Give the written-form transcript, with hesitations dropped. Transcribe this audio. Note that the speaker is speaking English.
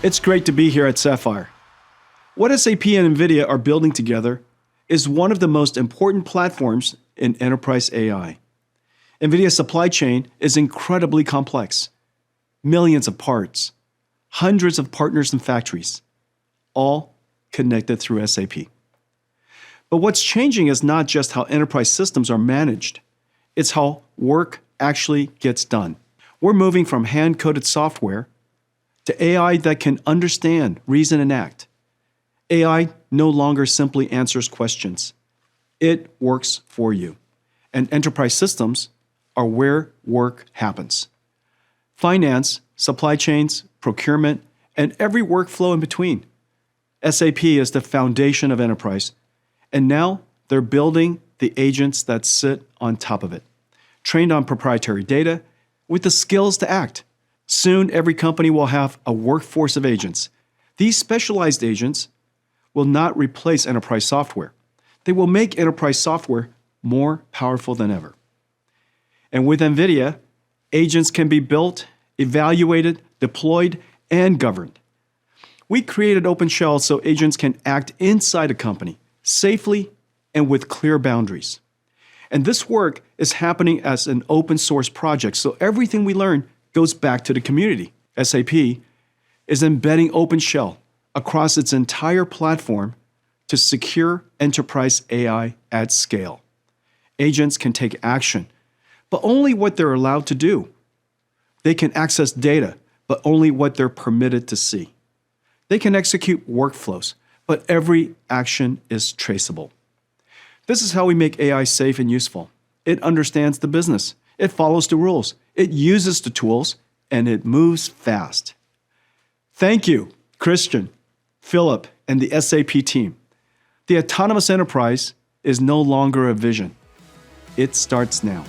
It's great to be here at Sapphire. What SAP and NVIDIA are building together is one of the most important platforms in enterprise AI. NVIDIA's supply chain is incredibly complex. Millions of parts, hundreds of partners and factories, all connected through SAP. But what's changing is not just how enterprise systems are managed, it's how work actually gets done. We're moving from hand-coded software to AI that can understand, reason, and act. AI no longer simply answers questions. It works for you. And enterprise systems are where work happens. Finance, supply chains, procurement, and every workflow in between. SAP is the foundation of enterprise, and now they're building the agents that sit on top of it, trained on proprietary data with the skills to act. Soon, every company will have a workforce of agents. These specialized agents will not replace enterprise software. They will make enterprise software more powerful than ever. And with NVIDIA, agents can be built, evaluated, deployed, and governed. We created OpenShell so agents can act inside a company, safely and with clear boundaries. And this work is happening as an open source project, so everything we learn goes back to the community. SAP is embedding OpenShell across its entire platform to secure enterprise AI at scale. Agents can take action, but only what they're allowed to do. They can access data, but only what they're permitted to see. They can execute workflows, but every action is traceable. This is how we make AI safe and useful. It understands the business. It follows the rules. It uses the tools, and it moves fast. Thank you, Christian, Philip, and the SAP team. The autonomous enterprise is no longer a vision. It starts now.